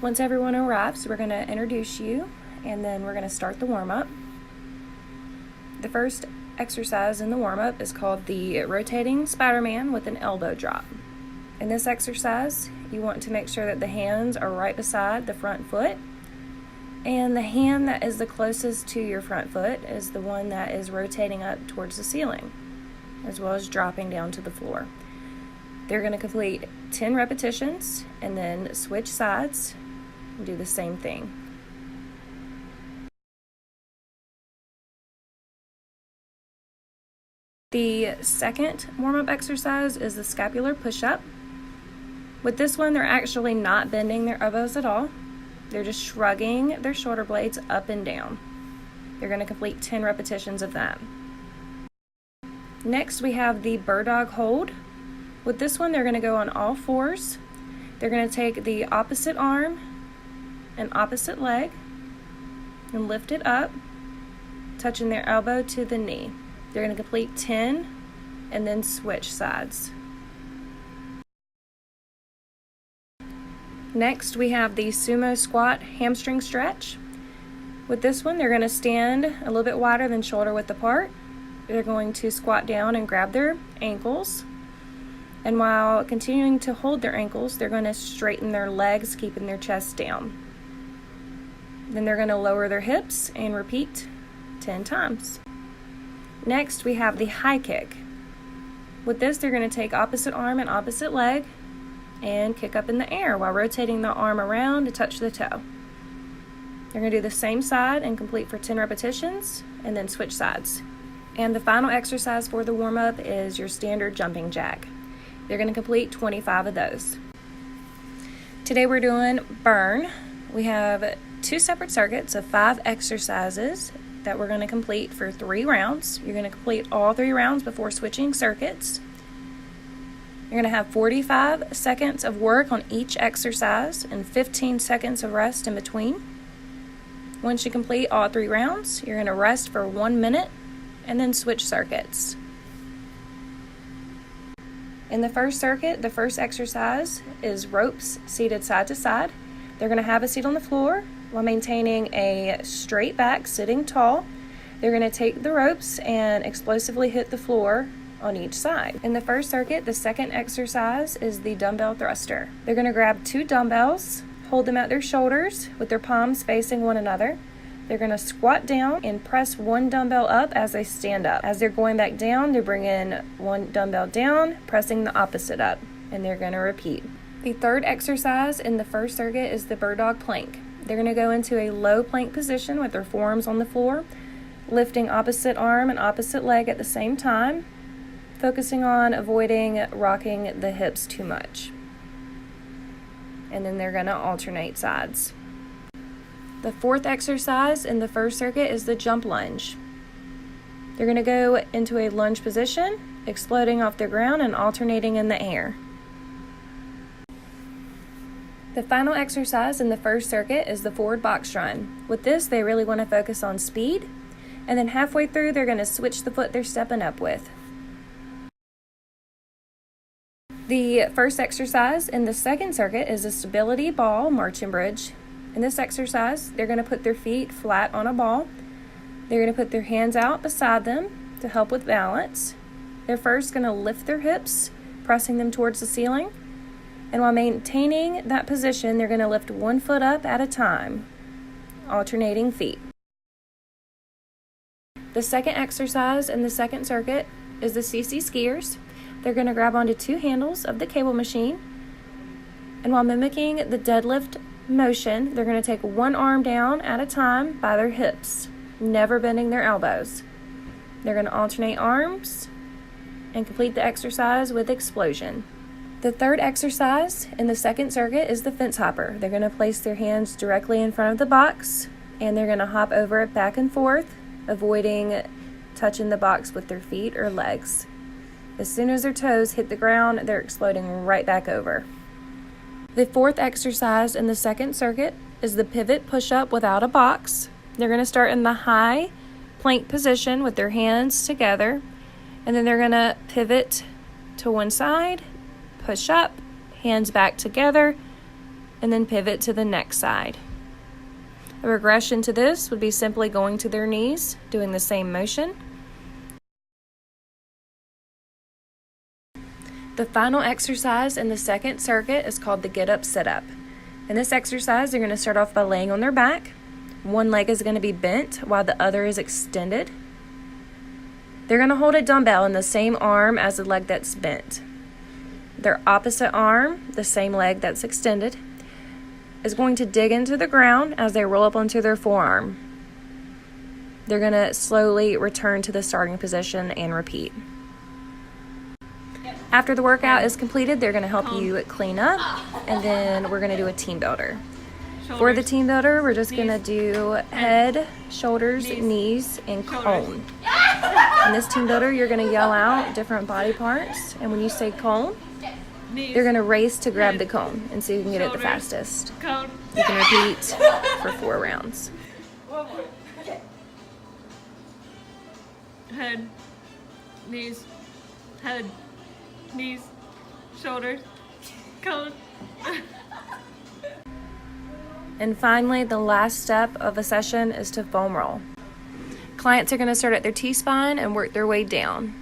Once everyone arrives, we're going to introduce you, and then we're going to start the warm-up. The first exercise in the warm-up is called the rotating Spider-Man with an elbow drop. In this exercise, you want to make sure that the hands are right beside the front foot, and the hand that is the closest to your front foot is the one that is rotating up towards the ceiling, as well as dropping down to the floor. They're going to complete 10 repetitions and then switch sides and do the same thing. The second warm-up exercise is the scapular push-up. With this one, they're actually not bending their elbows at all. They're just shrugging their shoulder blades up and down. They're going to complete 10 repetitions of that. Next, we have the bird dog hold. With this one, they're going to go on all fours. They're going to take the opposite arm and opposite leg and lift it up, touching their elbow to the knee. They're going to complete 10 and then switch sides. Next, we have the sumo squat hamstring stretch. With this one, they're going to stand a little bit wider than shoulder width apart. They're going to squat down and grab their ankles. And while continuing to hold their ankles, they're going to straighten their legs, keeping their chest down. Then they're going to lower their hips and repeat 10 times. Next, we have the high kick. With this, they're going to take opposite arm and opposite leg and kick up in the air while rotating the arm around to touch the toe. They're going to do the same side and complete for 10 repetitions and then switch sides. And the final exercise for the warm-up is your standard jumping jack. They're going to complete 25 of those. Today we're doing burn. We have 2 separate circuits of 5 exercises that we're going to complete for 3 rounds. You're going to complete all 3 rounds before switching circuits. You're going to have 45 seconds of work on each exercise and 15 seconds of rest in between. Once you complete all 3 rounds, you're going to rest for 1 minute and then switch circuits. In the first circuit, the first exercise is ropes seated side to side. They're going to have a seat on the floor while maintaining a straight back, sitting tall. They're going to take the ropes and explosively hit the floor on each side. In the first circuit, the second exercise is the dumbbell thruster. They're going to grab 2 dumbbells, hold them at their shoulders with their palms facing one another. They're going to squat down and press 1 dumbbell up as they stand up. As they're going back down, they bring in 1 dumbbell down, pressing the opposite up, and they're going to repeat. The third exercise in the first circuit is the bird dog plank. They're going to go into a low plank position with their forearms on the floor, lifting opposite arm and opposite leg at the same time, focusing on avoiding rocking the hips too much. And then they're going to alternate sides. The fourth exercise in the first circuit is the jump lunge. They're going to go into a lunge position, exploding off the ground and alternating in the air. The final exercise in the first circuit is the forward box run. With this, they really want to focus on speed, and then halfway through, they're going to switch the foot they're stepping up with. The first exercise in the second circuit is a stability ball marching bridge. In this exercise, they're going to put their feet flat on a ball. They're going to put their hands out beside them to help with balance. They're first going to lift their hips, pressing them towards the ceiling. And while maintaining that position, they're going to lift 1 foot up at a time, alternating feet. The second exercise in the second circuit is the CC skiers. They're going to grab onto 2 handles of the cable machine. And while mimicking the deadlift motion, they're going to take 1 arm down at a time by their hips, never bending their elbows. They're going to alternate arms and complete the exercise with explosion. The third exercise in the second circuit is the fence hopper. They're going to place their hands directly in front of the box, and they're going to hop over it back and forth, avoiding touching the box with their feet or legs. As soon as their toes hit the ground, they're exploding right back over. The fourth exercise in the second circuit is the pivot push-up without a box. They're going to start in the high plank position with their hands together, and then they're going to pivot to one side, push up, hands back together, and then pivot to the next side. A regression to this would be simply going to their knees, doing the same motion. The final exercise in the second circuit is called the get up sit up. In this exercise, they're going to start off by laying on their back. One leg is going to be bent while the other is extended. They're going to hold a dumbbell in the same arm as the leg that's bent. Their opposite arm, the same leg that's extended, is going to dig into the ground as they roll up onto their forearm. They're going to slowly return to the starting position and repeat. After the workout is completed, they're going to help you clean up, and then we're going to do a team builder. For the team builder, we're just going to do head, shoulders, knees, and cone. In this team builder, you're going to yell out different body parts, and when you say cone, you're going to race to grab the cone and see who can get it the fastest. You can repeat for 4 rounds. Head, knees, shoulders, cone. And finally, the last step of a session is to foam roll. Clients are going to start at their T-spine and work their way down.